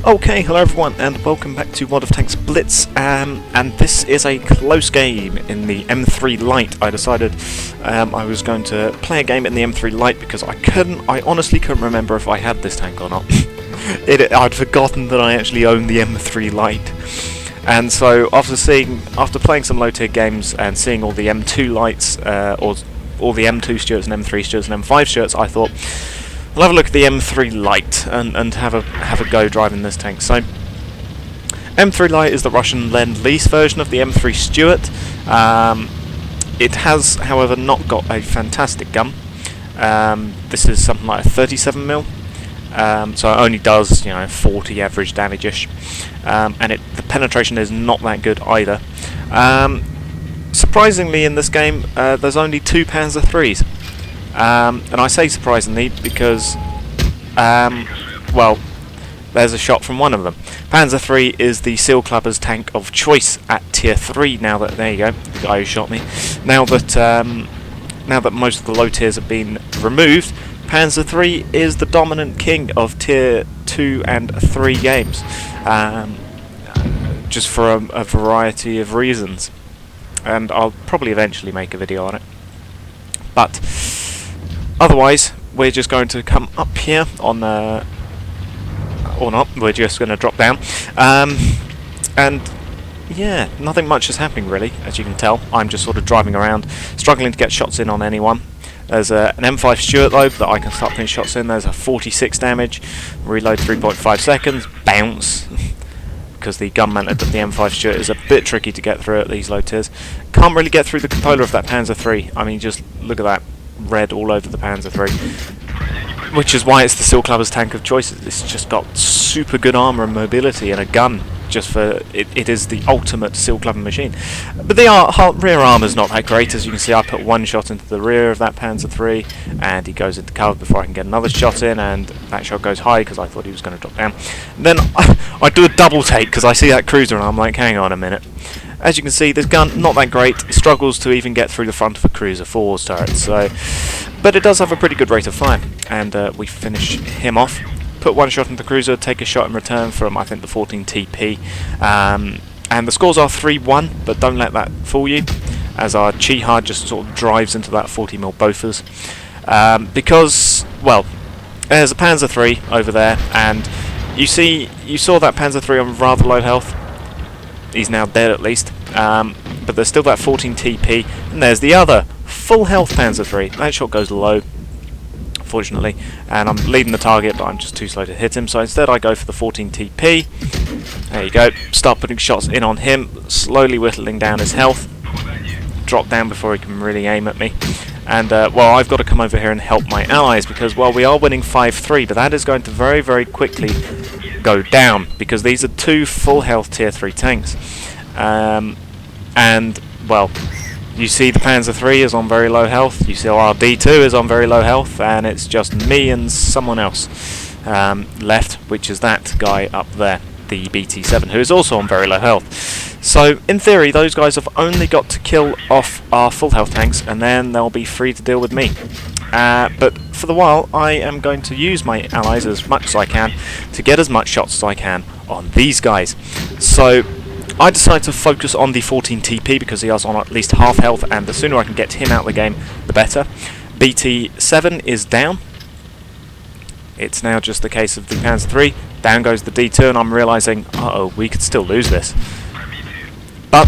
Okay, hello everyone, and welcome back to World of Tanks Blitz, and this is a close game in the M3 Lite. I decided I was going to play a game in the M3 Lite because I honestly couldn't remember if I had this tank or not. I'd forgotten that I actually owned the M3 Lite. And so after playing some low tier games and seeing all the M2 Lites, or all the M2 Stuarts and M3 Stuarts and M5 Stuarts, I thought I'll have a look at the M3 Lite and have a go driving this tank. So, M3 Lite is the Russian lend-lease version of the M3 Stuart. It has, however, not got a fantastic gun. This is something like a 37mm, so it only does 40 average damage-ish, and the penetration is not that good either. Surprisingly, in this game, there's only 2 Panzer IIIs. And I say surprisingly because, well, there's a shot from one of them. Panzer III is the Seal Clubber's tank of choice at Tier 3. Now that, there you go, the guy who shot me. Now that most of the low tiers have been removed, Panzer III is the dominant king of Tier 2 and 3 games, just for a variety of reasons. And I'll probably eventually make a video on it. But otherwise, we're just going to come up here on, or not, we're just going to drop down. And yeah, nothing much is happening really, as you can tell. I'm just sort of driving around, struggling to get shots in on anyone. There's an M5 Stuart though, that I can start putting shots in. There's a 46 damage, reload 3.5 seconds, bounce. Because the gun mounted of the M5 Stuart is a bit tricky to get through at these low tiers. Can't really get through the cupola of that Panzer III. I mean, just look at that red all over the Panzer III. Which is why it's the Seal Clubber's tank of choice. It's just got super good armour and mobility and a gun. Just for it is the ultimate Seal Clubber machine. But the rear armour's not that great. As you can see, I put one shot into the rear of that Panzer III, and he goes into cover before I can get another shot in, and that shot goes high because I thought he was going to drop down. And then I do a double take because I see that cruiser and I'm like, hang on a minute. As you can see, this gun, not that great, struggles to even get through the front of a Cruiser 4's turret, so, but it does have a pretty good rate of fire, and we finish him off. Put one shot into the Cruiser, take a shot in return from, I think, the 14 TP, and the scores are 3-1, but don't let that fool you, as our Chihad just sort of drives into that 40mm Bofors, because, well, there's a Panzer III over there, and you saw that Panzer III on rather low health. He's now dead at least, but there's still that 14 TP, and there's the other full health Panzer III. That shot goes low, fortunately, and I'm leading the target, but I'm just too slow to hit him, so instead I go for the 14 TP. There you go, start putting shots in on him, slowly whittling down his health, drop down before he can really aim at me. And, well, I've got to come over here and help my allies, because, well, we are winning 5-3, but that is going to very, very quickly go down, because these are 2 full health Tier 3 tanks. And, well, you see the Panzer III is on very low health, you see our D2 is on very low health, and it's just me and someone else left, which is that guy up there, the BT7, who is also on very low health. So, in theory, those guys have only got to kill off our full health tanks, and then they'll be free to deal with me. But for the while, I am going to use my allies as much as I can to get as much shots as I can on these guys. So I decided to focus on the 14 TP because he is on at least half health, and the sooner I can get him out of the game, the better. BT7 is down. It's now just the case of the Panzer III. Down goes the D2, and I'm realising, uh-oh, we could still lose this. But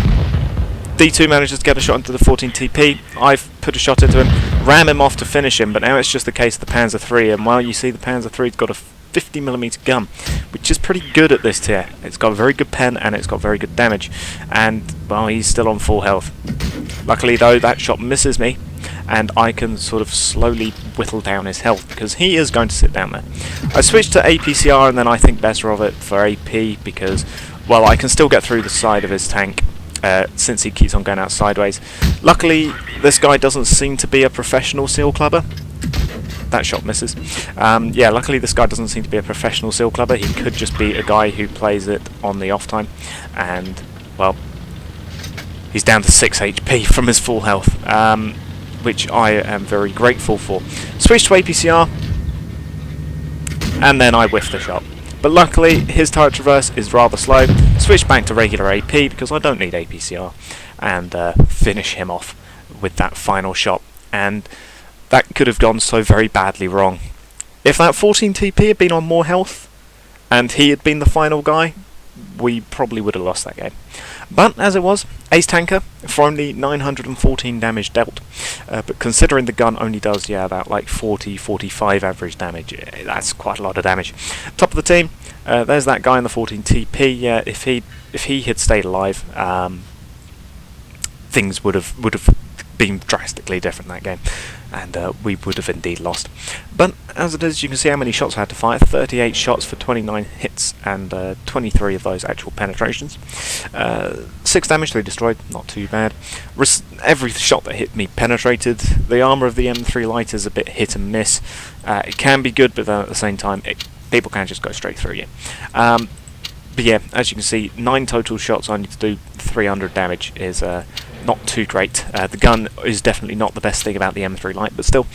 D2 manages to get a shot into the 14 TP. I've put a shot into him, ram him off to finish him, but now it's just the case of the Panzer III, and well, you see the Panzer III's got a 50mm gun, which is pretty good at this tier. It's got a very good pen, and it's got very good damage, and, well, he's still on full health. Luckily, though, that shot misses me, and I can sort of slowly whittle down his health, because he is going to sit down there. I switched to APCR, and then I think better of it for AP, because, well, I can still get through the side of his tank, since he keeps on going out sideways. Luckily, this guy doesn't seem to be a professional Seal Clubber. That shot misses. Yeah, luckily this guy doesn't seem to be a professional Seal Clubber. He could just be a guy who plays it on the off time. And, well, he's down to 6 HP from his full health, which I am very grateful for. Switch to APCR, and then I whiff the shot. But luckily, his turret traverse is rather slow. Switch back to regular AP because I don't need APCR, and finish him off with that final shot. And that could have gone so very badly wrong. If that 14 TP had been on more health, and he had been the final guy, we probably would have lost that game. But as it was, ace tanker for only 914 damage dealt. But considering the gun only does, that like 40-45 average damage, that's quite a lot of damage. Top of the team, there's that guy in the 14 TP. Yeah, if he had stayed alive, things would have been drastically different that game, and we would have indeed lost. But as it is, you can see how many shots I had to fire. 38 shots for 29 hits, and 23 of those actual penetrations. 6 damage they destroyed, not too bad. Every shot that hit me penetrated. The armour of the M3 Light is a bit hit and miss. It can be good, but then at the same time, people can just go straight through you. But yeah, as you can see, 9 total shots only to do 300 damage is not too great. The gun is definitely not the best thing about the M3 Lite, but still,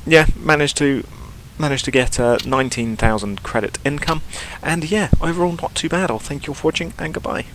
yeah, managed to get 19,000 credit income, and yeah, overall not too bad. I'll thank you all for watching, and goodbye.